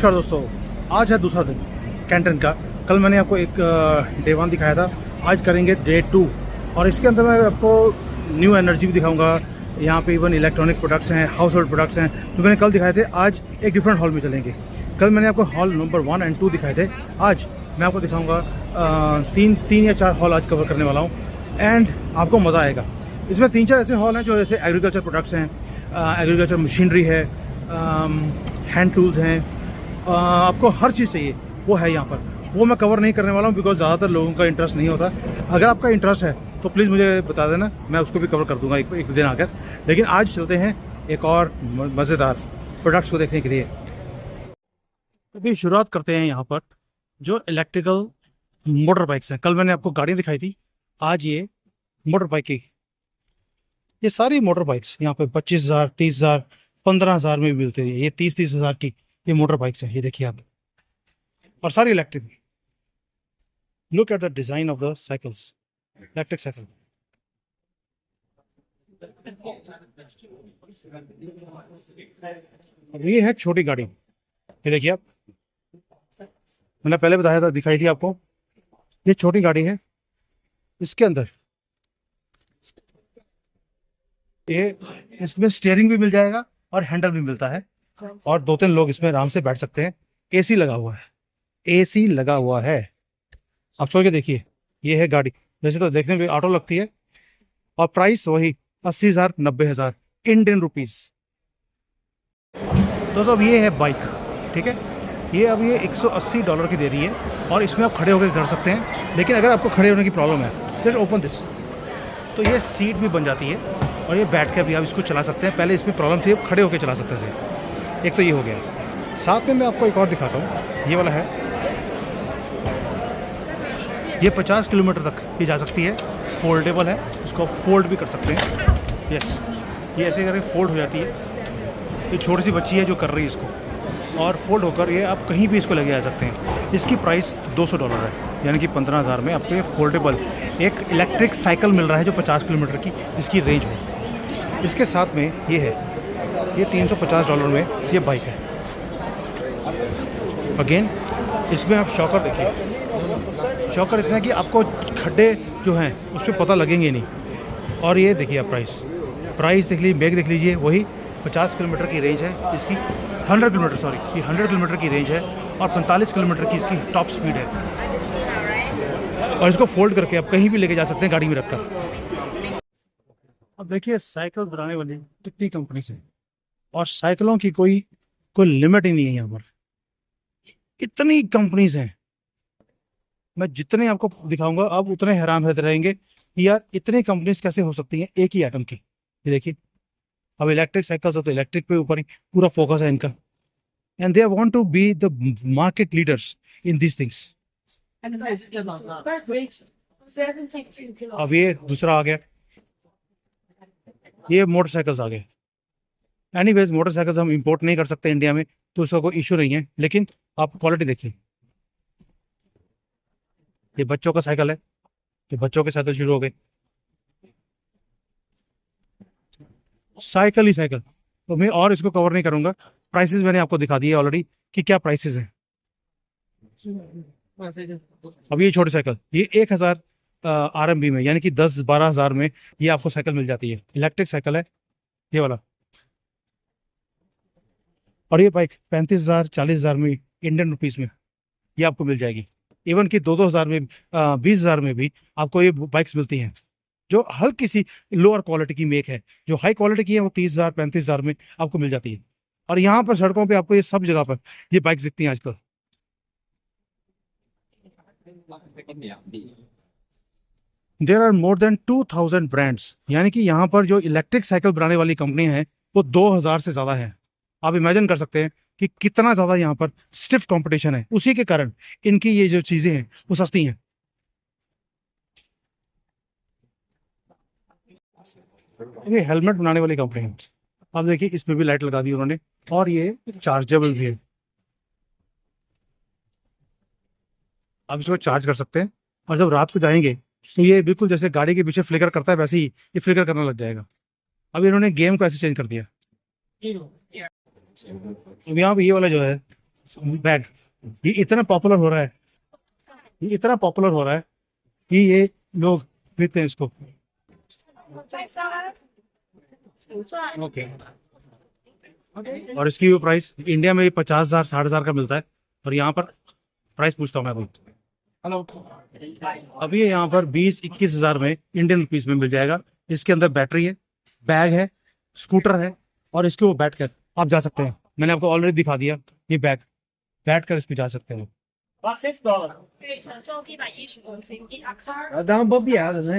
नमस्कार दोस्तों, आज है दूसरा दिन कैंटन का। कल मैंने आपको एक डे 1 दिखाया था, आज करेंगे डे 2 और इसके अंदर मैं आपको न्यू एनर्जी भी दिखाऊंगा। यहाँ पे इवन इलेक्ट्रॉनिक प्रोडक्ट्स हैं, हाउस होल्ड प्रोडक्ट्स हैं जो मैंने कल दिखाए थे। आज एक डिफरेंट हॉल में चलेंगे। कल मैंने आपको हॉल नंबर 1 और 2 दिखाए थे, आज मैं आपको दिखाऊँगा 3 या 4 हॉल आज कवर करने वाला हूँ एंड आपको मज़ा आएगा। इसमें 3-4 ऐसे हॉल हैं जो जैसे एग्रीकल्चर प्रोडक्ट्स हैं, एग्रीकल्चर मशीनरी है, हैंड टूल्स हैं, आपको हर चीज़ चाहिए वो है यहाँ पर। वो मैं कवर नहीं करने वाला हूँ बिकॉज ज़्यादातर लोगों का इंटरेस्ट नहीं होता। अगर आपका इंटरेस्ट है तो प्लीज़ मुझे बता देना, मैं उसको भी कवर कर दूँगा एक दिन आकर। लेकिन आज चलते हैं एक और मज़ेदार प्रोडक्ट्स को देखने के लिए। अभी शुरुआत करते हैं यहाँ पर जो इलेक्ट्रिकल मोटर बाइक्स हैं। कल मैंने आपको गाड़ी दिखाई थी, आज ये मोटर बाइक की, ये सारी मोटर बाइक्स यहाँ पे 25,000, 30,000, 15,000 में भी मिलते हैं। ये 30,000 की ये मोटर बाइक्स हैं, ये देखिए आप, और सारी electric. Look at the design of the cycles, electric cycle. अब ये है छोटी गाड़ी, ये देखिए आप, मैंने पहले बताया था, दिखाई थी आपको। ये छोटी गाड़ी है, इसके अंदर ये इसमें स्टीयरिंग भी मिल जाएगा और हैंडल भी मिलता है और 2-3 लोग इसमें आराम से बैठ सकते हैं। एसी लगा हुआ है, एसी लगा हुआ है। आप सोच के देखिए, ये है गाड़ी। वैसे तो देखने में ऑटो लगती है और प्राइस वही 80,000, 90,000 इंडियन रुपीज। दोस्तों अब ये है बाइक, ठीक है। ये अब ये $180 की दे रही है और इसमें आप खड़े होकर कर सकते हैं। लेकिन अगर आपको खड़े होने की प्रॉब्लम है, जस्ट ओपन दिस, तो ये सीट भी बन जाती है और ये बैठ के भी आप इसको चला सकते हैं। पहले इसमें प्रॉब्लम थी, अब खड़े होकर चला सकते थे। एक तो ये हो गया। साथ में मैं आपको एक और दिखाता हूँ, ये वाला है। ये 50 किलोमीटर तक ये जा सकती है, फोल्डेबल है, इसको फोल्ड भी कर सकते हैं। यस, ये ऐसे करके फोल्ड हो जाती है। ये छोटी सी बच्ची है जो कर रही है इसको, और फोल्ड होकर ये आप कहीं भी इसको लेके जा सकते हैं। इसकी प्राइस $200 है, यानी कि 15,000 में आपको ये फोल्डेबल एक इलेक्ट्रिक साइकिल मिल रहा है जो 50 किलोमीटर की जिसकी रेंज हो। इसके साथ में ये है, ये $350 में ये बाइक है। अगेन इसमें आप शॉकर देखिए, शॉकर इतना कि आपको खड्डे जो हैं उस पर पता लगेंगे नहीं। और ये देखिए आप प्राइस देख लीजिए, बैग देख लीजिए, वही 50 किलोमीटर की रेंज है इसकी, 100 किलोमीटर, सॉरी, ये 100 किलोमीटर की रेंज है और 45 किलोमीटर की इसकी टॉप स्पीड है। और इसको फोल्ड करके आप कहीं भी लेके जा सकते हैं गाड़ी में रखकर। अब देखिए साइकिल बनाने वाली कितनी कंपनी है और साइकिलों की कोई लिमिट ही नहीं है। यहाँ पर इतनी कंपनीज हैं, मैं जितने आपको दिखाऊंगा आप उतने हैरान होते रहेंगे कि यार इतनी कंपनीज कैसे हो सकती हैं एक ही आइटम की। ये देखिए, अब इलेक्ट्रिक साइकिल्स तो इलेक्ट्रिक पे ऊपर ही पूरा फोकस है इनका, and they want to be the market leaders in these things. अब ये दूसरा आ गया, ये मोटरसाइकिल्स आ गए। एनीवेज मोटरसाइकिल्स हम इंपोर्ट नहीं कर सकते इंडिया में, तो उसका कोई इशू नहीं है। लेकिन आप क्वालिटी देखिए, ये बच्चों का साइकिल है, ये बच्चों के साइकिल शुरू हो गए। साइकिल ही साइकिल, तो मैं और इसको कवर नहीं करूंगा। प्राइसेस मैंने आपको दिखा दिए ऑलरेडी कि क्या प्राइसेस हैं। अब ये छोटी साइकिल, ये 1,000 RMB में, यानी कि 10-12 हज़ार में ये आपको साइकिल मिल जाती है। इलेक्ट्रिक साइकिल है ये वाला। और ये बाइक 35,000, 40,000 में इंडियन रुपीस में ये आपको मिल जाएगी। इवन कि 2-2 हज़ार में, 20,000 में भी आपको ये बाइक्स मिलती हैं जो हल्की सी लोअर क्वालिटी की मेक है। जो हाई क्वालिटी की है वो 30,000, 35,000 में आपको मिल जाती है। और यहाँ पर सड़कों पे आपको ये सब जगह पर ये बाइक्स दिखती हैं आजकल। There are more than 2,000 brands, यानी कि यहाँ पर जो इलेक्ट्रिक साइकिल बनाने वाली कंपनी है वो 2,000 से ज़्यादा है। आप इमेजिन कर सकते हैं कि कितना ज़्यादा यहाँ पर स्टिफ कंपटीशन है। उसी के कारण इनकी ये जो चीज़ें हैं वो सस्ती हैं। ये हेलमेट बनाने वाली कंपनी है। अब देखिए इसमें भी लाइट लगा दी उन्होंने, और ये चार्जेबल भी है। आप इसको चार्ज कर सकते हैं और जब रात को जाएंगे तो ये बिल्कुल जैसे गाड़ी के पीछे फ्लिकर करता है वैसे ही ये फ्लिकर करने लग जाएगा। अब इन्होंने गेम को ऐसे चेंज कर दिया। अब यहाँ पे ये वाला जो है बैग। ये इतना पॉपुलर हो रहा है, ये इतना पॉपुलर हो रहा है कि ये लोग खरीदते हैं इसको। ओके। और इसकी प्राइस इंडिया में 50,000 60,000 का मिलता है, और यहाँ पर प्राइस पूछता हूँ मैं अभी। हेलो। अभी ये यहाँ पर 20-21 हज़ार में इंडियन रुपीज में मिल जाएगा। इसके अंदर बैटरी है, बैग है, स्कूटर है, और इसके वो बैठ कर आप जा सकते हैं। मैंने आपको ऑलरेडी दिखा दिया ये बैग, बैठ कर इस पे जा सकते हैं। 可以承重115斤一阿卡。当不变的呢。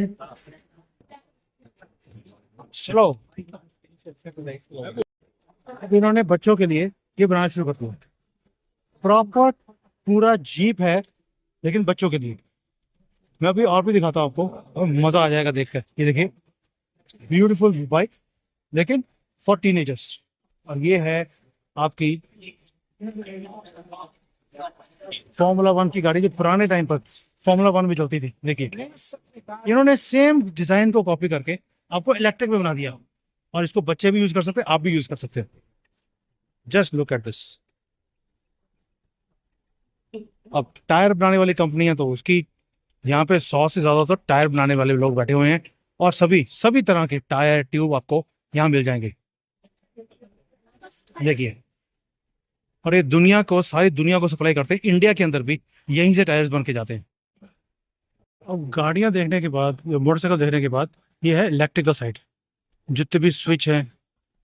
चलो, अब इन्होंने बच्चों के लिए ये बनाना शुरू कर दिया। प्रॉपर पूरा जीप है, लेकिन बच्चों के लिए। मैं अभी और भी दिखाता हूँ आपको, और मजा आ जाएगा देखकर। ये देखिए, ब्यूटीफुल बाइक, लेकिन फॉर टीनेजर्स। और ये है आपकी फॉर्मूला 1 की गाड़ी, जो पुराने टाइम पर फॉर्मूला 1 में चलती थी। देखिए, इन्होंने सेम डिजाइन को कॉपी करके आपको इलेक्ट्रिक में बना दिया, और इसको बच्चे भी यूज कर सकते हैं, आप भी यूज कर सकते हैं। Just look at this. अब टायर बनाने वाली कंपनी है, तो उसकी यहाँ पे 100 से ज्यादा तो टायर बनाने वाले लोग बैठे हुए हैं, और सभी तरह के टायर ट्यूब आपको यहाँ मिल जाएंगे। देखिए, और ये दुनिया को, सारी दुनिया को सप्लाई करते हैं। इंडिया के अंदर भी यहीं से टायर्स बन के जाते हैं। अब गाड़ियां देखने के बाद, मोटरसाइकिल देखने के बाद, ये है इलेक्ट्रिकल साइड। जितने भी स्विच हैं,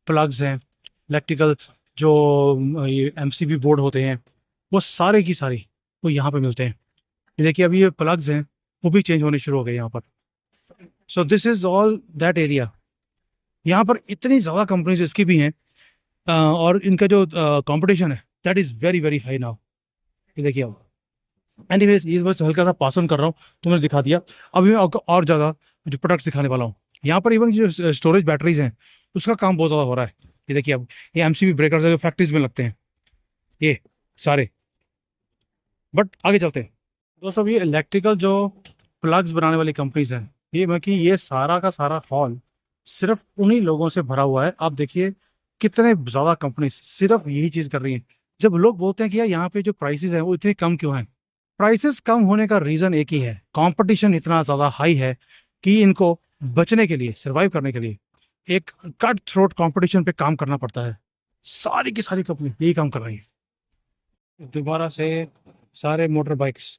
प्लग्स हैं, इलेक्ट्रिकल जो ये एमसीबी बोर्ड होते हैं, वो सारे की सारी वो यहाँ पे मिलते हैं। ये देखिए, अभी ये प्लग्स हैं वो भी चेंज होने शुरू हो गए यहाँ पर। So this is all that area. यहाँ पर इतनी ज़्यादा कंपनीज इसकी भी हैं, और इनका जो कंपटीशन है that is very very high now. ये देखिए अब, एनीवेज ये बस हल्का सा पास ऑन कर रहा हूँ, तो मैंने दिखा दिया। अभी मैं आपको और ज़्यादा जो प्रोडक्ट्स दिखाने वाला हूँ। यहाँ पर इवन जो स्टोरेज बैटरीज हैं, उसका काम बहुत ज़्यादा हो रहा है। ये देखिए, अब ये एमसीबी ब्रेकर्स है जो फैक्ट्रीज में लगते हैं, ये सारे। बट आगे चलते हैं दोस्तों। ये इलेक्ट्रिकल जो प्लग्स बनाने वाली कंपनीज हैं, ये सारा का सारा हॉल सिर्फ उन्हीं लोगों से भरा हुआ है। आप देखिए कितने ज़्यादा कंपनीज सिर्फ यही चीज़ कर रही हैं। जब लोग बोलते हैं कि यार यहाँ पे जो प्राइसेस हैं वो इतने कम क्यों हैं, प्राइसेस कम होने का रीज़न एक ही है, कंपटीशन इतना ज़्यादा हाई है कि इनको बचने के लिए, सर्वाइव करने के लिए एक कट थ्रोट कंपटीशन पे काम करना पड़ता है। सारी की सारी कंपनी यही काम कर रही है। दोबारा से सारे मोटर बाइक्स,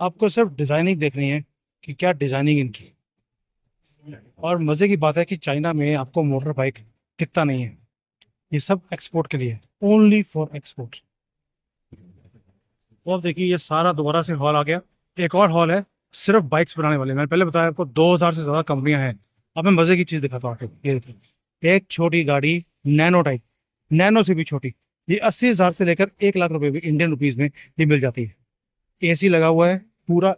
आपको सिर्फ डिजाइनिंग देखनी है कि क्या डिजाइनिंग इनकी। और मजे की बात है कि चाइना में आपको मोटर बाइक दिखता नहीं है, ये सब एक्सपोर्ट के लिए, ओनली फॉर एक्सपोर्ट। और देखिए, ये सारा दोबारा से हॉल आ गया। एक और हॉल है सिर्फ बाइक्स बनाने वाले। मैंने पहले बताया आपको 2000 से ज्यादा कंपनियां हैं। अब मैं मजे की चीज दिखाता हूँ आपको। ये देखिए, एक छोटी गाड़ी, नैनो टाइप, नैनो से भी छोटी, ये 80,000 से लेकर 1 लाख रुपए भी इंडियन रुपीज में ये मिल जाती है। एसी लगा हुआ है पूरा।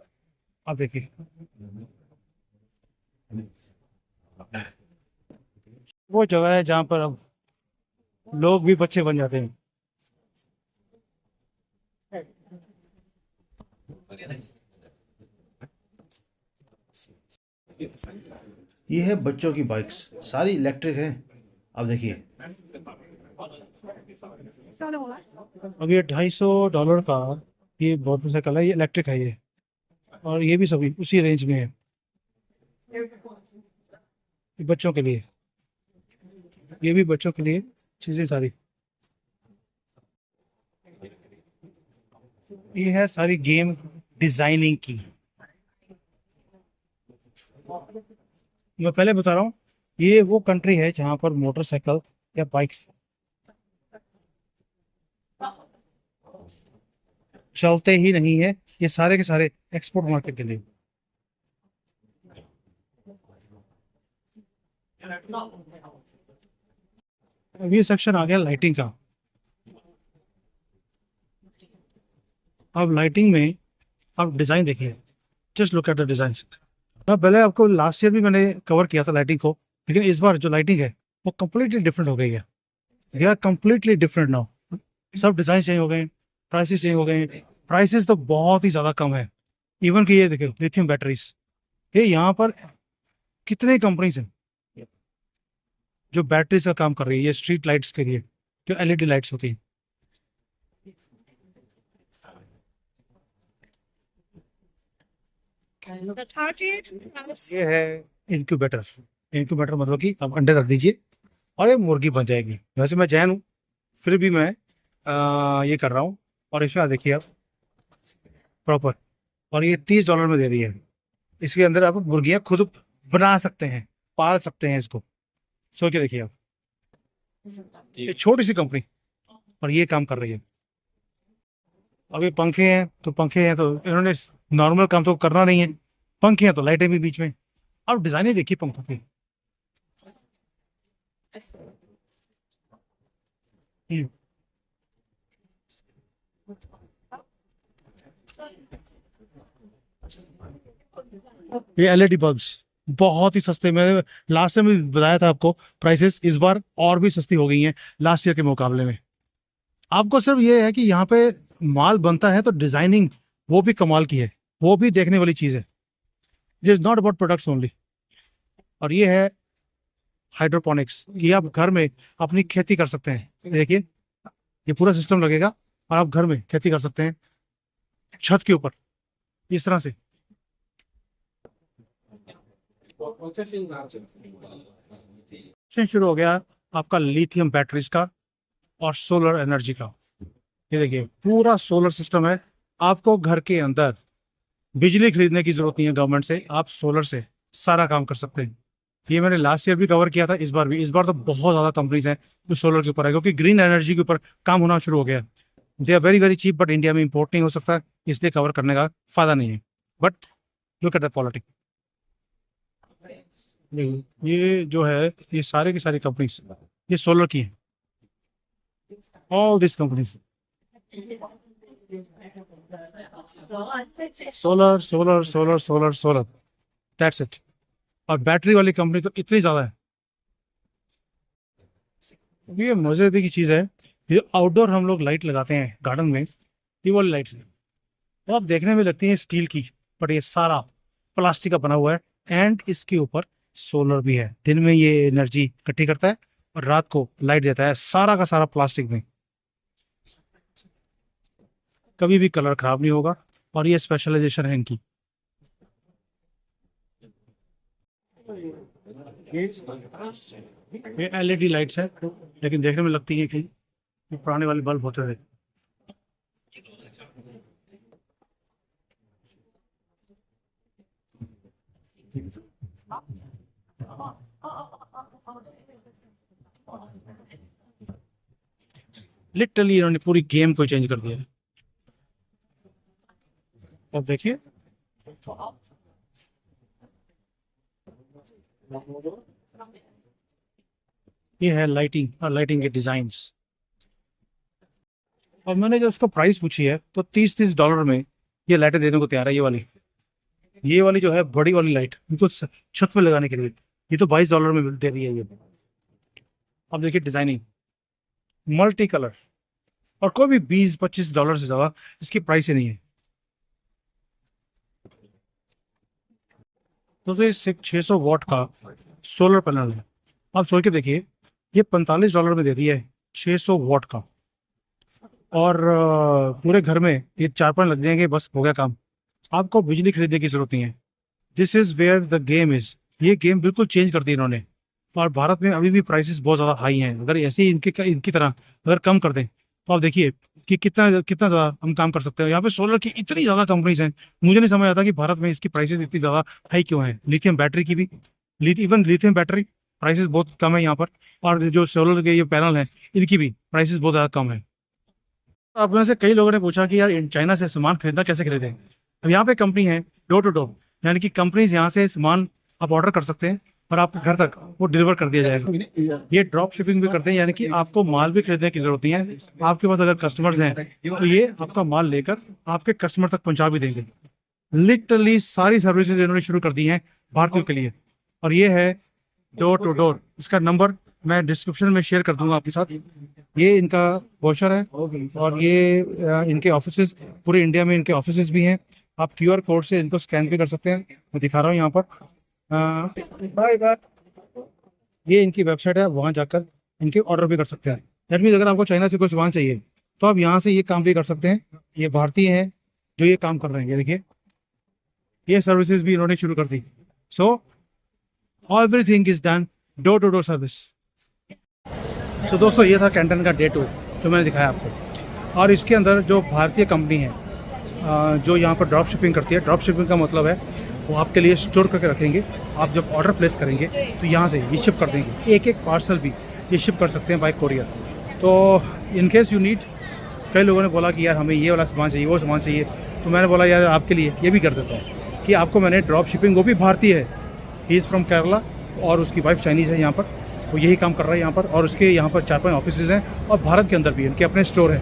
आप देखिए, वो जगह है जहां पर अब लोग भी बच्चे बन जाते हैं। ये है बच्चों की बाइक्स, सारी इलेक्ट्रिक है। अब देखिए, अब ये $250 का ये बहुत मोटरसाइकिल है, ये इलेक्ट्रिक है ये, और ये भी सभी उसी रेंज में है। ये बच्चों के लिए, ये भी बच्चों के लिए चीजें सारी। ये है सारी गेम डिजाइनिंग की। मैं पहले बता रहा हूँ, ये वो कंट्री है जहां पर मोटरसाइकिल या बाइक्स चलते ही नहीं है। ये सारे के सारे एक्सपोर्ट मार्केट के लिए। अब ये सेक्शन आ गया लाइटिंग का। अब लाइटिंग में आप डिजाइन देखिए, just look at the design. मैं पहले आपको लास्ट ईयर भी मैंने कवर किया था लाइटिंग को, लेकिन इस बार जो लाइटिंग है वो कम्प्लीटली डिफरेंट हो गई है। They are completely different now. सब डिजाइन चेंज हो गए, प्राइसेस चेंज हो गए। प्राइसेस तो बहुत ही ज्यादा कम है। इवन कि ये देखो लिथियम बैटरीज, ये यहाँ पर कितने कंपनीज हैं जो बैटरीज का काम कर रही है। ये स्ट्रीट लाइट्स के लिए जो एलईडी लाइट्स होती हैं, The target plus ये है इंक्यूबेटर। इंक्यूबेटर मतलब कि आप अंडे रख दीजिए और ये मुर्गी बन जाएगी। वैसे मैं जैन हूँ, फिर भी मैं ये कर रहा हूँ। और इसमें देखिए आप प्रॉपर, और ये $30 में दे रही है। इसके अंदर आप मुर्गियाँ खुद बना सकते हैं, पाल सकते हैं इसको। सोच के देखिए आप, ये छोटी सी कंपनी और ये काम कर रही है। अब ये पंखे हैं तो पंखे हैं तो इन्होंने नॉर्मल काम तो करना नहीं है, पंखे हैं तो लाइटें भी बीच में। अब डिजाइने देखिए पंखों की। हम्म, ये एलईडी बल्ब्स बहुत ही सस्ते में, लास्ट टाइम भी बताया था आपको, प्राइसेस इस बार और भी सस्ती हो गई हैं लास्ट ईयर के मुकाबले में। आपको सिर्फ ये है कि यहाँ पे माल बनता है तो डिजाइनिंग वो भी कमाल की है, वो भी देखने वाली चीज है। It is not about products only. और ये है हाइड्रोपोनिक्स, ये आप घर में अपनी खेती कर सकते हैं। देखिए ये पूरा सिस्टम लगेगा और आप घर में खेती कर सकते हैं छत के ऊपर इस तरह से। सेक्शन शुरू हो गया आपका लिथियम बैटरीज का और सोलर एनर्जी का। ये देखिए पूरा सोलर सिस्टम है। आपको घर के अंदर बिजली खरीदने की जरूरत नहीं है गवर्नमेंट से, आप सोलर से सारा काम कर सकते हैं। ये मैंने लास्ट ईयर भी कवर किया था, इस बार भी। इस बार तो बहुत ज्यादा कंपनीज हैं जो सोलर के ऊपर है, क्योंकि ग्रीन एनर्जी के ऊपर काम होना शुरू हो गया। They are very very cheap, but India में इंपोर्ट नहीं हो सकता, इसलिए कवर करने का फायदा नहीं है। But look at the quality. ये जो है ये सारे की सारी कंपनीज ये सोलर की हैं, all this companies solar solar solar solar solar, that's it. और बैटरी वाली कंपनी तो इतनी ज्यादा है। ये मजे की चीज है, ये आउटडोर हम लोग लाइट लगाते हैं गार्डन में, ये वाली लाइट्स है, तो आप देखने में लगती है स्टील की, बट ये सारा प्लास्टिक का बना हुआ है। एंड इसके ऊपर सोलर भी है। दिन में ये एनर्जी इकट्ठी करता है और रात को लाइट देता है, सारा का सारा प्लास्टिक में। कभी भी कलर खराब नहीं होगा और ये स्पेशलाइजेशन है इनकी। ये एलईडी लाइट्स है, लेकिन देखने में लगती है कि ये पुराने वाले बल्ब होते थे। लिटरली इन्होंने पूरी गेम को चेंज कर दिया है। अब देखिए ये है लाइटिंग और लाइटिंग के डिजाइन्स। और मैंने जो उसको प्राइस पूछी है तो $30 में ये लाइटें देने को तैयार है। ये वाली जो है बड़ी वाली लाइट बिल्कुल छत पे लगाने के लिए, ये तो $22 में दे रही है ये। अब देखिए डिजाइनिंग मल्टी कलर, और कोई भी $20-25 से ज्यादा इसकी प्राइस ही नहीं है। तो ये 600 वॉट का सोलर पैनल है। आप सोच के देखिए ये $45 में दे रही है 600 वॉट का, और पूरे घर में ये 4-5 लग जाएंगे, बस हो गया काम। आपको बिजली खरीदने की जरूरत नहीं है। This is where the game is. ये गेम बिल्कुल चेंज कर दी इन्होंने। और भारत में अभी भी प्राइसेस बहुत ज़्यादा हाई हैं। अगर ऐसे ही इनकी तरह अगर कम कर दें तो आप देखिए कि कितना कितना ज़्यादा हम काम कर सकते हैं। यहाँ पे सोलर की इतनी ज़्यादा कंपनीज हैं, मुझे नहीं समझ आता कि भारत में इसकी प्राइसेस इतनी ज़्यादा हाई क्यों है। लिथियम बैटरी की भी, इवन लिथियम बैटरी प्राइसेस बहुत कम है यहाँ पर, और जो सोलर के ये पैनल हैं इनकी भी प्राइसेस बहुत ज़्यादा कम है। आप में से कई लोगों ने पूछा कि यार चाइना से सामान खरीदना कैसे खरीदें। अब यहाँ पे कंपनी है डोर टू डोर, यानी कि कंपनीज यहाँ से सामान आप ऑर्डर कर सकते हैं और आपके घर तक वो डिलीवर कर दिया जाएगा। ये ड्रॉप शिपिंग भी करते हैं, यानी कि आपको माल भी खरीदने की जरूरत नहीं है। आपके पास अगर कस्टमर्स हैं तो ये आपका माल लेकर आपके कस्टमर तक पहुंचा भी देंगे। लिटरली सारी सर्विसेज इन्होंने शुरू कर दी हैं भारतीयों के लिए। और ये है डोर टू डोर, इसका नंबर मैं डिस्क्रिप्शन में शेयर कर दूंगा आपके साथ। ये इनका वॉशर है और ये इनके ऑफिसेज पूरे इंडिया में इनके ऑफिसेज भी हैं। आप QR कोड से इनको स्कैन भी कर सकते हैं, मैं दिखा रहा हूँ यहाँ पर। ये इनकी वेबसाइट है, वहाँ जाकर इनके ऑर्डर भी कर सकते हैं। दैट मीन्स अगर आपको चाइना से कोई सामान चाहिए तो आप यहाँ से ये काम भी कर सकते हैं। ये भारतीय हैं जो ये काम कर रहे हैं। ये देखिए ये सर्विसेज भी इन्होंने शुरू कर दी। So everything is done door to door service. सो दोस्तों ये था कैंटन का डे 2 जो मैंने दिखाया आपको। और इसके अंदर जो भारतीय कंपनी है जो यहाँ पर ड्रॉप शिपिंग करती है, ड्रॉप शिपिंग का मतलब है वो आपके लिए स्टोर करके रखेंगे। आप जब ऑर्डर प्लेस करेंगे तो यहाँ से ये शिप कर देंगे, एक एक पार्सल भी ये शिप कर सकते हैं बाय कोरियर। तो इन केस यू नीड, कई लोगों ने बोला कि यार हमें ये वाला सामान चाहिए, वो सामान चाहिए, तो मैंने बोला यार आपके लिए ये भी कर देता हूँ कि आपको मैंने ड्रॉप शिपिंग, वो भी भारतीय है, ही इज़ फ्रॉम केरला और उसकी वाइफ चाइनीज़ है यहाँ पर, वो यही काम कर रहा है यहाँ पर। और उसके यहाँ पर 4-5 ऑफिसेज हैं और भारत के अंदर भी इनके अपने स्टोर हैं,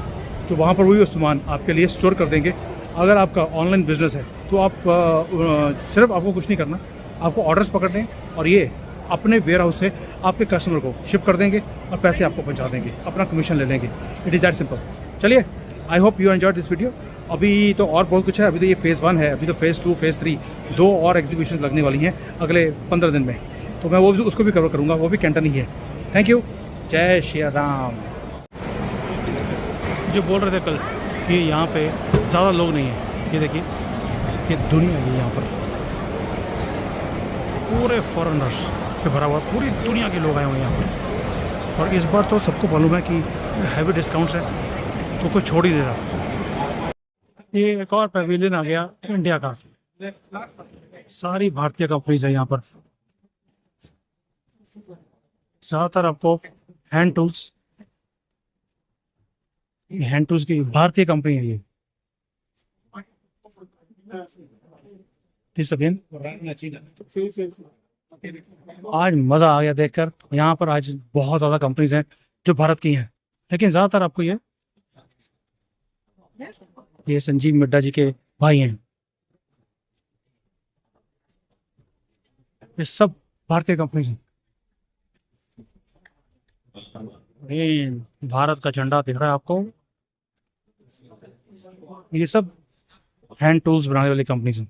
तो वहाँ पर वही सामान आपके लिए स्टोर कर देंगे। अगर आपका ऑनलाइन बिजनेस है तो आप सिर्फ आपको कुछ नहीं करना, आपको ऑर्डर्स पकड़ने और ये अपने वेयर हाउस से आपके कस्टमर को शिप कर देंगे और पैसे आपको पहुंचा देंगे, अपना कमीशन ले लेंगे। It is that simple. चलिए, I hope you enjoyed this video. अभी तो और बहुत कुछ है, अभी तो ये फेज़ 1 है, अभी तो फेज़ 2, फेज़ 3 2 और एग्जीबिशन लगने वाली हैं अगले 15 दिन में, तो मैं वो भी उसको भी कवर करूँगा, वो भी कैंटन ही है। थैंक यू, जय श्री राम। जो बोल रहे थे कल कि यहाँ पे ज़्यादा लोग नहीं हैं, ये देखिए ये दुनिया है यहाँ पर, पूरे फॉरेनर्स से भरा हुआ, पूरी दुनिया के लोग आए हुए हैं यहाँ पर। और इस बार तो सबको मालूम है कि हैवी डिस्काउंट्स है, तो कोई छोड़ ही नहीं रहा। ये एक और पैविलियन आ गया इंडिया का, सारी भारतीय कंपनीज है यहाँ पर। ज़्यादातर आपको हैंड टूल्स की भारतीय कंपनी है ये। अगेन आज मज़ा आ गया देखकर। यहाँ पर आज बहुत ज़्यादा कंपनीज हैं जो भारत की हैं, लेकिन ज़्यादातर आपको ये संजीव मिड्डा जी के भाई हैं, ये सब भारतीय कंपनीज हैं। ये भारत का झंडा दिख रहा है आपको, ये सब हैंड टूल्स बनाने वाली कंपनीज हैं।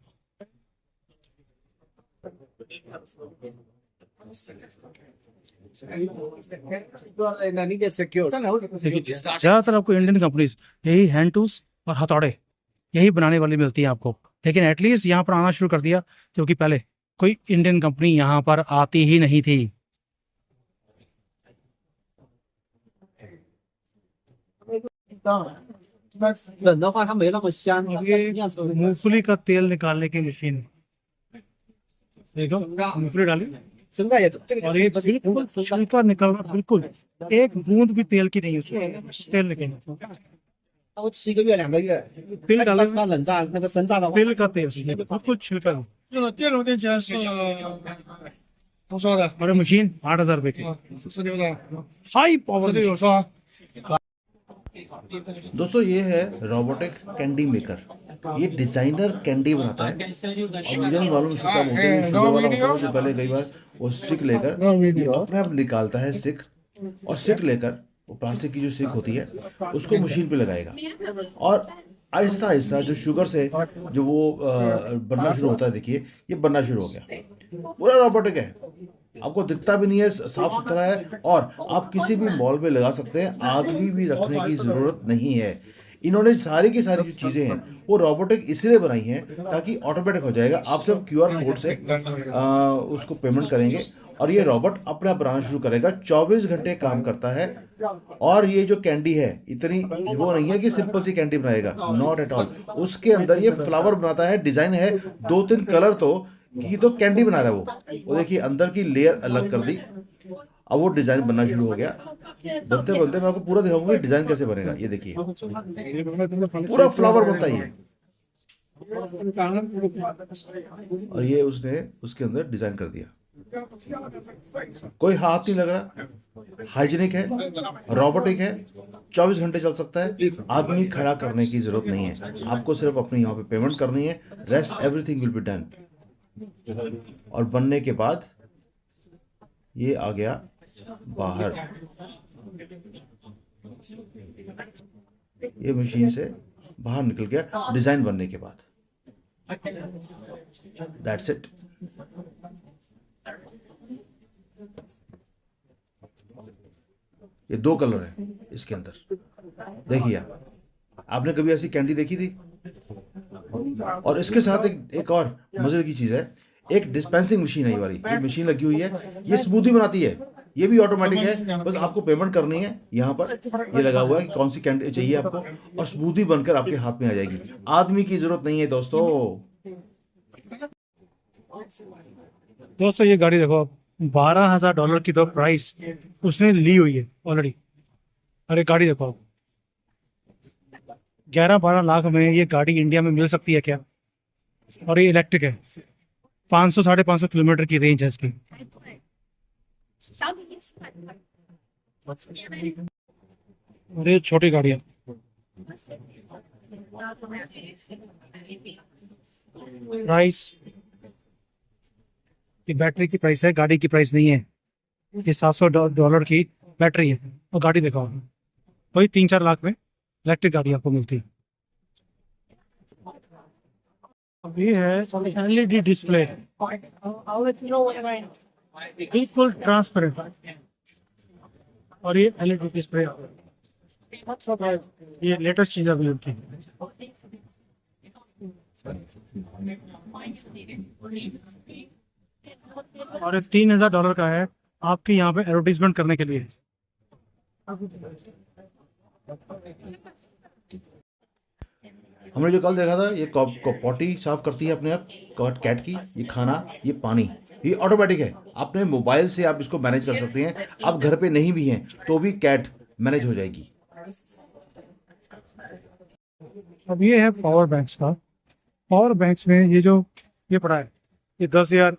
ज़्यादातर आपको इंडियन कंपनीज यही हैंड टूल्स और हथौड़े यही बनाने वाली मिलती है आपको, लेकिन एटलीस्ट यहाँ पर आना शुरू कर दिया, क्योंकि पहले कोई इंडियन कंपनी यहाँ पर आती ही नहीं थी। मूंगफली का तेल निकालने की मशीन, देखो मूंगफली डाली और ये बिल्कुल छिलका निकल रहा, बिल्कुल एक बूंद भी तेल की नहीं, उसमें तेल निकल, तेल डाले, तेल का तेल बिल्कुल छिलका। और मशीन 8,000 रुपए की, हाई पावर। दोस्तों ये है रोबोटिक कैंडी मेकर। ये डिजाइनर कैंडी बनाता है और मुझे नहीं मालूम इसको क्या बोलते हैं। शुगर वाला होता है जो पहले कई बार वो स्टिक लेकर ये अपने आप निकालता है स्टिक, और स्टिक लेकर वो प्लास्टिक की जो स्टिक होती है उसको मशीन पे लगाएगा और आहिस्ता आहिस्ता जो शुगर से जो वो बनना शुरू होता है, देखिए ये बनना शुरू हो गया। पूरा रोबोटिक है, आपको दिखता भी नहीं है, साफ सुथरा है और आप किसी भी मॉल में लगा सकते हैं, आदमी भी रखने की ज़रूरत नहीं है। इन्होंने सारी की सारी जो चीज़ें हैं वो रोबोटिक इसलिए बनाई हैं ताकि ऑटोमेटिक हो जाएगा। आप सिर्फ QR कोड से उसको पेमेंट करेंगे और ये रोबोट अपने आप बनाना शुरू करेगा। 24 घंटे काम करता है। और ये जो कैंडी है इतनी वो नहीं है कि सिंपल सी कैंडी बनाएगा, नॉट एट ऑल। उसके अंदर ये फ्लावर बनाता है, डिज़ाइन है 2-3 कलर, तो तो कैंडी बना रहा है वो देखिए अंदर की लेयर अलग कर दी, अब वो डिजाइन बनना शुरू हो गया। बनते बनते मैं आपको पूरा दिखाऊंगा डिजाइन कैसे बनेगा। ये देखिए पूरा फ्लावर बनता ही है और ये उसने उसके अंदर डिजाइन कर दिया। कोई हाथ नहीं लग रहा, हाइजीनिक है, रोबोटिक है, 24 घंटे चल सकता है, आदमी खड़ा करने की जरूरत नहीं है। आपको सिर्फ अपनी यहाँ पे पेमेंट करनी है, rest everything will be done. और बनने के बाद ये आ गया बाहर, ये मशीन से बाहर निकल गया डिजाइन बनने के बाद। That's it. ये 2 कलर है इसके अंदर, देखिए आपने कभी ऐसी कैंडी देखी थी? और इसके साथ एक और मजे की चीज़ है, एक डिस्पेंसिंग मशीन है ये वाली, ये मशीन लगी हुई है, ये स्मूदी बनाती है, ये भी ऑटोमेटिक है। बस आपको पेमेंट करनी है, यहाँ पर ये लगा हुआ है कि कौन सी कैंडी चाहिए आपको, और स्मूदी बनकर आपके हाथ में आ जाएगी। आदमी की जरूरत नहीं है दोस्तों। दोस्तों ये गाड़ी देखो, $12,000 की तो प्राइस उसने ली हुई है ऑलरेडी। अरे गाड़ी देखो आप, 11-12 लाख में ये गाड़ी इंडिया में मिल सकती है क्या? और ये इलेक्ट्रिक है, 500-550 किलोमीटर की रेंज है इसकी। और ये छोटी गाड़ी है। प्राइस, ये बैटरी की प्राइस है, गाड़ी की प्राइस नहीं है। ये $700 की बैटरी है, और गाड़ी देखो वही 3-4 लाख में इलेक्ट्रिक गाड़ी आपको मिलती है। अब ये है LED डिस्प्ले, बिल्कुल ट्रांसपेरेंट, और ये LED डिस्प्ले ये लेटेस्ट चीज अभी मिलती है। और ये $3,000 का है आपके यहाँ पे एडवर्टीजमेंट करने के लिए। हमने जो कल देखा था, ये पॉटी साफ करती है अपने आप, कैट की, ये खाना, ये पानी, ये ऑटोमेटिक है। अपने मोबाइल से आप इसको मैनेज कर सकते हैं। आप घर पे नहीं भी हैं तो भी कैट मैनेज हो जाएगी। अब ये है पावर बैंक्स का। पावर बैंक्स में ये पड़ा है, ये 10,000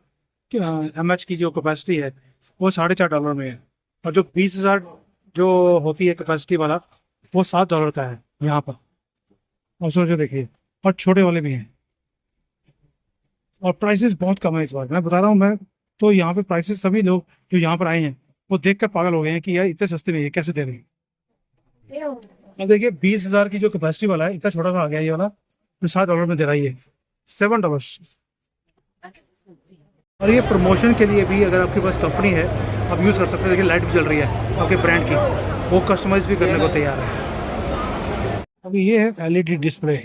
mAh की जो कैपेसिटी है वो $4.5 में है, और जो 20,000 जो होती है कैपेसिटी वाला वो $7 का है यहाँ पर। अब सोचो देखिए, और छोटे वाले भी हैं, और प्राइसेस बहुत कम है इस बार। मैं बता रहा हूँ, मैं तो यहाँ पे प्राइसेस, सभी लोग जो यहाँ पर आए हैं वो देख कर पागल हो गए हैं कि यार इतने सस्ते में ये कैसे दे रहे हैं। अब देखिए 20,000 की जो कैपेसिटी वाला है, इतना छोटा सा आ गया ये वाला, जो $7 में दे रहा है, ये $7। और ये प्रमोशन के लिए भी अगर आपके पास कंपनी है आप यूज़ कर सकते हैं। देखिए लाइट भी जल रही है आपके ब्रांड की, वो कस्टमाइज भी करने को तैयार है। अभी ये है LED डिस्प्ले,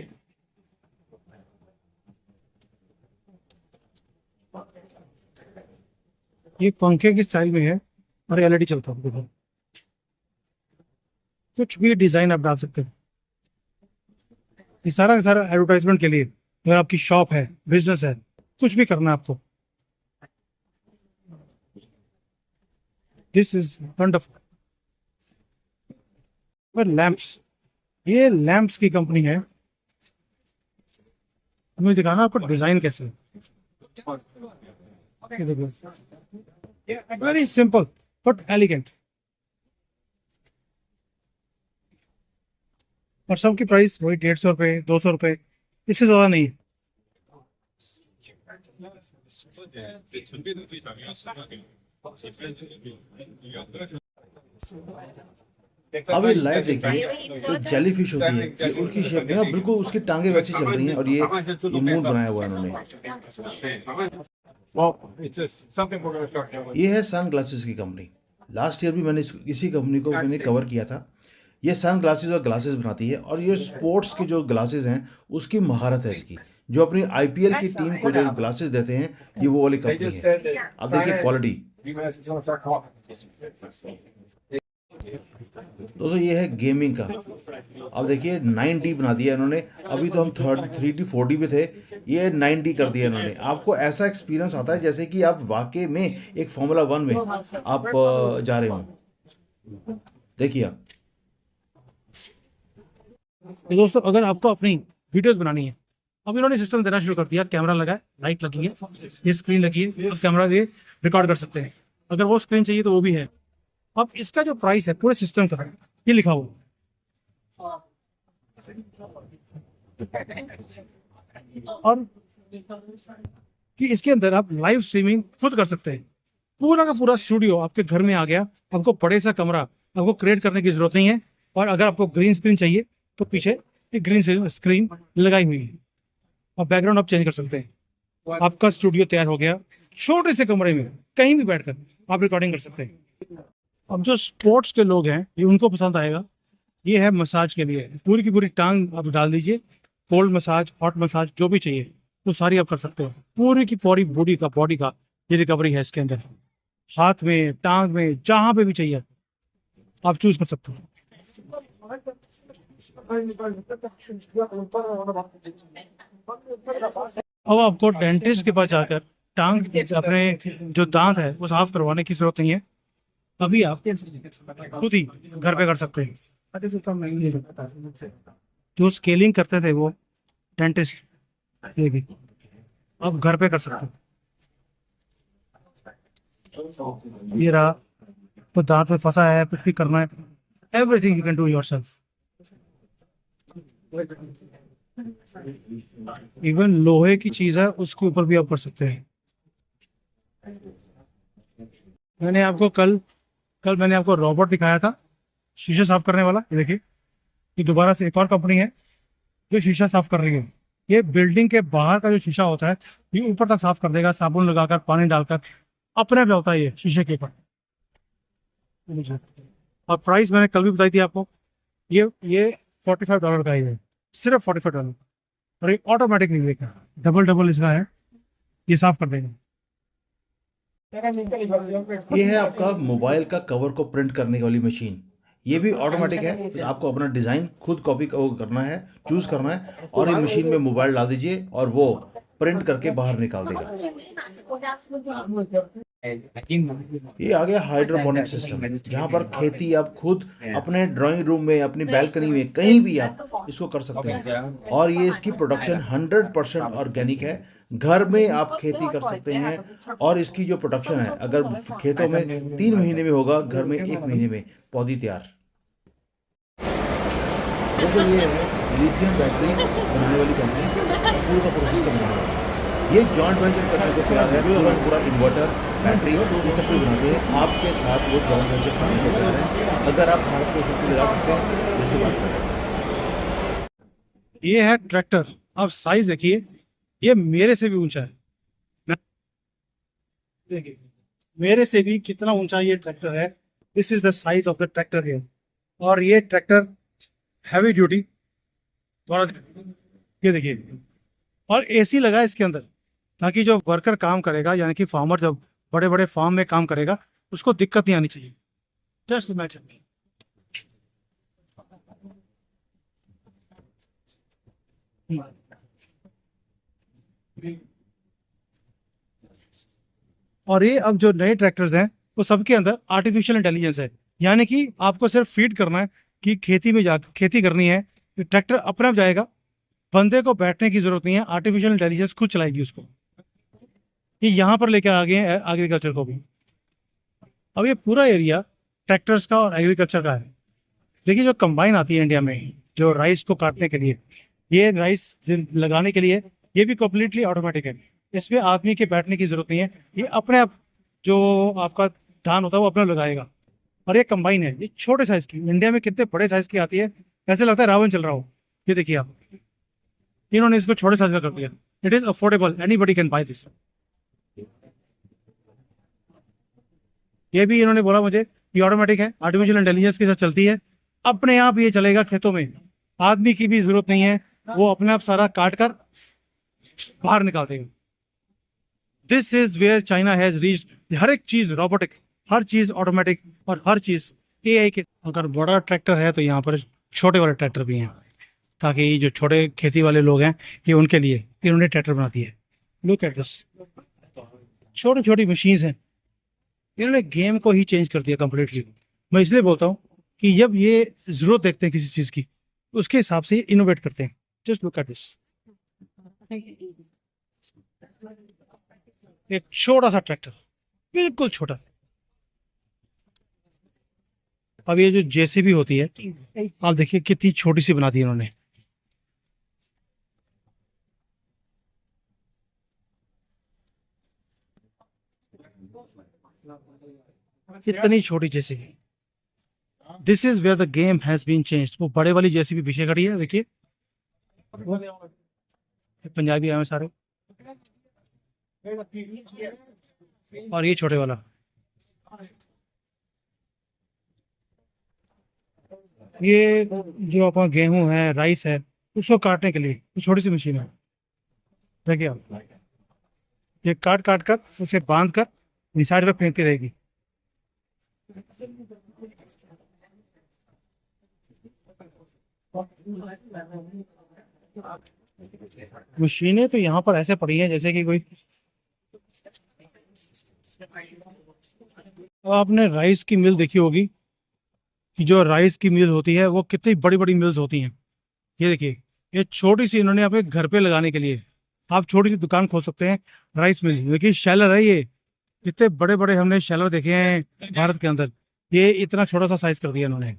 ये पंखे की स्टाइल में है और LED चलता है। देखो कुछ भी डिजाइन आप डाल सकते हैं। ये सारा का सारा एडवर्टाइजमेंट के लिए, अगर आपकी शॉप है, बिजनेस है, कुछ भी करना है आपको। This is wonderful. लैंप्स, ये लैंप्स की कंपनी है। हमें दिखाना आपको डिजाइन कैसे है। ये देखो, वेरी सिंपल बट एलिगेंट, और सबकी प्राइस वही ₹150, ₹200, इससे ज्यादा नहीं है। अब ये लाइट देखिए, जो जेलीफिश होती है, ये उनकी शेप में, बिल्कुल उसकी टांगे वैसी चल रही हैं, और ये मून बनाया हुआ है इन्होंने। ये है सन ग्लासेस की कंपनी। लास्ट ईयर भी मैंने इसी कंपनी को मैंने कवर किया था। ये सन ग्लासेस और ग्लासेस बनाती है, और ये स्पोर्ट्स की जो ग्लासेस हैं उसकी महारत है इसकी। जो अपनी IPL की टीम को जो ग्लासेस देते हैं, ये वो वाली कंपनी है। अब देखिए क्वालिटी दोस्तों, ये है गेमिंग का। अब देखिए 9D बना दिया इन्होंने। अभी तो हम 3D 4D पे थे, ये 9D कर दिया इन्होंने। आपको ऐसा एक्सपीरियंस आता है जैसे कि आप वाकई में एक Formula 1 में आप जा रहे हो। देखिए आप दोस्तों, अगर आपको अपनी वीडियोस बनानी है, अब इन्होंने सिस्टम देना शुरू कर दिया। कैमरा लगा है, लाइट लगी है, ये स्क्रीन लगी है, अब कैमरा ये रिकॉर्ड कर सकते हैं। अगर वो स्क्रीन चाहिए तो वो भी है। अब इसका जो प्राइस है पूरे सिस्टम का, ये लिखा हुआ, और कि इसके अंदर आप लाइव स्ट्रीमिंग खुद कर सकते हैं। पूरा का पूरा स्टूडियो आपके घर में आ गया। आपको बड़े सा कमरा आपको क्रिएट करने की जरूरत नहीं है। और अगर आपको ग्रीन स्क्रीन चाहिए तो पीछे एक ग्रीन स्क्रीन लगाई हुई है, और बैकग्राउंड आप चेंज कर सकते हैं। आपका स्टूडियो तैयार हो गया। छोटे से कमरे में कहीं भी बैठकर आप रिकॉर्डिंग कर सकते हैं। अब जो स्पोर्ट्स के लोग हैं, ये उनको पसंद आएगा। ये है मसाज के लिए, पूरी की पूरी टांग आप डाल दीजिए, कोल्ड मसाज, हॉट मसाज, जो भी चाहिए वो सारी आप कर सकते हो। पूरी की पूरी बॉडी का ये रिकवरी है इसके अंदर, हाथ में, टांग में, जहां पे भी चाहिए आप चूज कर सकते हो। अब आपको डेंटिस्ट के पास जाकर टांग अपने जो दांत है वो साफ करवाने की जरूरत नहीं है, अभी आप खुद ही घर पे कर सकते हैं। जो स्केलिंग करते थे वो डेंटिस्ट, ये भी आप घर पे कर सकते हो। ये रहा, तो दांत में फंसा है, कुछ भी करना है, everything you can do yourself. Even लोहे की चीज है उसके ऊपर भी आप कर सकते हैं। मैंने आपको कल कल मैंने आपको रोबोट दिखाया था शीशे साफ करने वाला। ये देखिए, ये दोबारा से एक और कंपनी है जो शीशा साफ कर रही है। ये बिल्डिंग के बाहर का जो शीशा होता है ये ऊपर तक साफ कर देगा, साबुन लगाकर, पानी डालकर, अपने आप होता है ये शीशे के ऊपर। और प्राइस मैंने कल भी बताई थी आपको, ये $45 का ही है, सिर्फ $45। और ये ऑटोमेटिक नहीं देगा, डबल इसका है, ये साफ कर देगा। ये है आपका मोबाइल का कवर को प्रिंट करने वाली मशीन। ये भी ऑटोमेटिक है, तो आपको अपना डिज़ाइन खुद कॉपी करना है, चूज करना है, और ये मशीन में मोबाइल डाल दीजिए और वो प्रिंट करके बाहर निकाल देगा। ये आ गया हाइड्रोपोनिक सिस्टम, जहाँ पर खेती आप खुद अपने ड्राइंग रूम में, अपनी बैल्कनी में, कहीं भी आप इसको कर सकते हैं। और ये इसकी प्रोडक्शन 100% ऑर्गेनिक है। घर में आप खेती कर सकते हैं, और इसकी जो प्रोडक्शन है, अगर खेतों में 3 महीने में होगा, घर में 1 महीने में पौधी तैयार। दोस्तों, ये है लिथियम बैटरी बनाने वाली कंपनी, पूरा का पूरा सिस्टम बनाने वाली। ये जॉइंट वेंचर करने को तैयार है, पूरा इन्वर्टर, बैटरी, ये सब कुछ बनाते हैं। आपके साथ वो जॉइंट वेंचर करने को तैयार है। अगर आप भारत में फैक्ट्री लगा सकते हैं, जैसे बात करें। ये है ट्रैक्टर, आप साइज देखिए, ये मेरे से भी ऊंचा है। देखिए मेरे से भी कितना ऊंचा ये ट्रैक्टर है। This is the size of the tractor here. और ये ट्रैक्टर हैवी ड्यूटी, थोड़ा ये देखिए, और एसी लगा है इसके अंदर, ताकि जो वर्कर काम करेगा, यानी कि फार्मर जब बड़े बड़े फार्म में काम करेगा, उसको दिक्कत नहीं आनी चाहिए। Just imagine. और ये अब जो नए ट्रैक्टर्स हैं वो सबके अंदर आर्टिफिशियल इंटेलिजेंस है, यानी कि आपको सिर्फ फीड करना है कि खेती में जा खेती करनी है, ट्रैक्टर अपने आप जाएगा, बंदे को बैठने की जरूरत नहीं है, आर्टिफिशियल इंटेलिजेंस खुद चलाएगी उसको। ये यहाँ पर लेकर आ गए हैं एग्रीकल्चर को भी। अब ये पूरा एरिया ट्रैक्टर्स का और एग्रीकल्चर का है। देखिए, जो कंबाइन आती है इंडिया में, जो राइस को काटने के लिए, ये राइस लगाने के लिए, ये भी कम्प्लीटली ऑटोमेटिक है। इसमें आदमी के बैठने की जरूरत नहीं है, ये अपने आप जो आपका धान होता है वो अपने लगाएगा। और ये कंबाइन है, ये छोटे साइज की, इंडिया में कितने बड़े साइज की आती है, ऐसे लगता है रावण चल रहा हो। ये देखिए आप, इन्होंने इसको छोटे साइज का कर दिया। It is affordable, anybody can by this. ये भी इन्होंने बोला मुझे, ये ऑटोमेटिक है, आर्टिफिशियल इंटेलिजेंस के साथ चलती है, अपने आप ये चलेगा खेतों में, आदमी की भी जरूरत नहीं है, वो अपने आप सारा काट कर बाहर निकाल देगा। This is where China has reached. हर एक चीज रोबोटिक, हर चीज ऑटोमेटिक, और हर चीज एआई के। अगर बड़ा ट्रैक्टर है तो यहाँ पर छोटे वाले ट्रैक्टर भी हैं, ताकि जो छोटे खेती वाले लोग हैं, ये उनके लिए इन्होंने ट्रैक्टर बना दिए। लुक एट दिस, छोटी छोटी मशीन्स हैं, इन्होंने गेम को ही चेंज कर दिया कम्प्लीटली। मैं इसलिए बोलता हूँ कि जब ये जरूरत देखते हैं किसी चीज की, उसके हिसाब से इनोवेट करते हैं। जस्ट लुक एट दिस, एक छोटा सा ट्रैक्टर, बिल्कुल छोटा। अब ये जो जेसीबी होती है, आप देखिए कितनी छोटी सी बना दी इन्होंने। इतनी छोटी JCB. This is where the game has been changed. वो बड़े वाली जेसीबी पीछे खड़ी है, देखिए, पंजाबी आए हैं सारे, और ये छोटे वाला। ये जो अपना गेहूं है, राइस है, उसको काटने के लिए ये छोटी सी मशीन है। देखिए आप, ये काट काट कर उसे बांध कर इस साइड पे फेंकती रहेगी। मशीनें तो यहाँ पर ऐसे पड़ी हैं जैसे कि कोई, आपने राइस की मिल देखी होगी कि जो राइस की मिल होती है वो कितनी बड़ी बड़ी मिल्स होती हैं। ये देखिए, ये छोटी सी इन्होंने अपने घर पे लगाने के लिए आप छोटी सी दुकान खोल सकते हैं राइस मिल। देखिए शैलर है ये, इतने बड़े बड़े हमने शैलर देखे हैं भारत के अंदर, ये इतना छोटा सा साइज कर दिया इन्होंने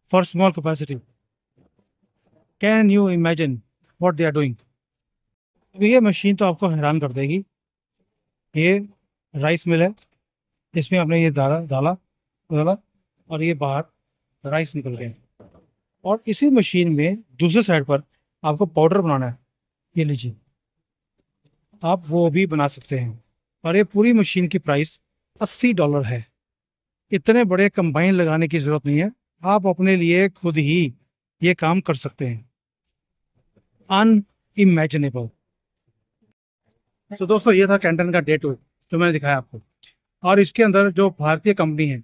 for small capacity. Can you imagine what they are doing. ये मशीन तो आपको हैरान कर देगी। ये राइस मिल है, इसमें आपने ये डाला डाला डाला और ये बाहर राइस निकल गए। और इसी मशीन में दूसरे साइड पर आपको पाउडर बनाना है, ये लीजिए आप वो भी बना सकते हैं। और ये पूरी मशीन की प्राइस $80 है। इतने बड़े कंबाइन लगाने की जरूरत नहीं है, आप अपने लिए खुद ही ये काम कर सकते हैं। अनइमेजिनेबल। तो दोस्तों ये था कैंटन का डे 2 जो मैंने दिखाया आपको। और इसके अंदर जो भारतीय कंपनी है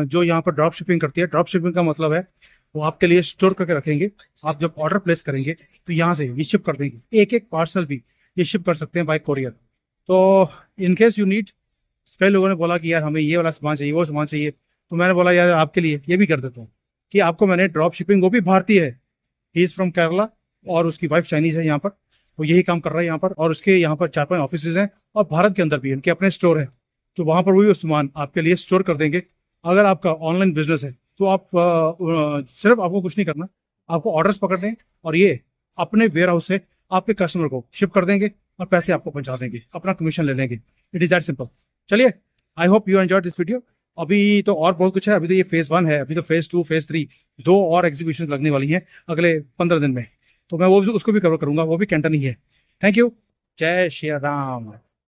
जो यहाँ पर ड्रॉप शिपिंग करती है, ड्रॉप शिपिंग का मतलब है वो आपके लिए स्टोर करके रखेंगे। आप जब ऑर्डर प्लेस करेंगे तो यहाँ से ये शिप कर देंगे, एक एक पार्सल भी ये शिप कर सकते हैं बाय कोरियर। तो इन केस यू नीड, कई लोगों ने बोला कि यार हमें ये वाला सामान चाहिए, वो सामान चाहिए, तो मैंने बोला यार आपके लिए ये भी कर देता हूँ कि आपको मैंने ड्रॉप शिपिंग, वो भी भारतीय है, ही इज़ फ्रॉम केरला और उसकी वाइफ चाइनीज है यहाँ पर, वो यही काम कर रहा है यहाँ पर। और उसके यहाँ पर 4-5 ऑफिस हैं और भारत के अंदर भी इनके अपने स्टोर हैं, तो वहाँ पर वही सामान आपके लिए स्टोर कर देंगे। अगर आपका ऑनलाइन बिजनेस है तो आप सिर्फ आपको कुछ नहीं करना, आपको ऑर्डर्स पकड़ने और ये अपने वेयर हाउस से आपके कस्टमर को शिप कर देंगे और पैसे आपको पहुंचा देंगे, अपना कमीशन ले लेंगे। It is that simple. चलिए, I hope you enjoyed this video. अभी तो और बहुत कुछ है, अभी तो ये फेज 1 है, अभी तो फेज 2 फेज 3 2 और एग्जीबिशन लगने वाली हैं अगले 15 दिन में, तो मैं वो भी उसको भी कवर करूंगा, वो भी कैंटन ही है। Thank you. जय श्री राम।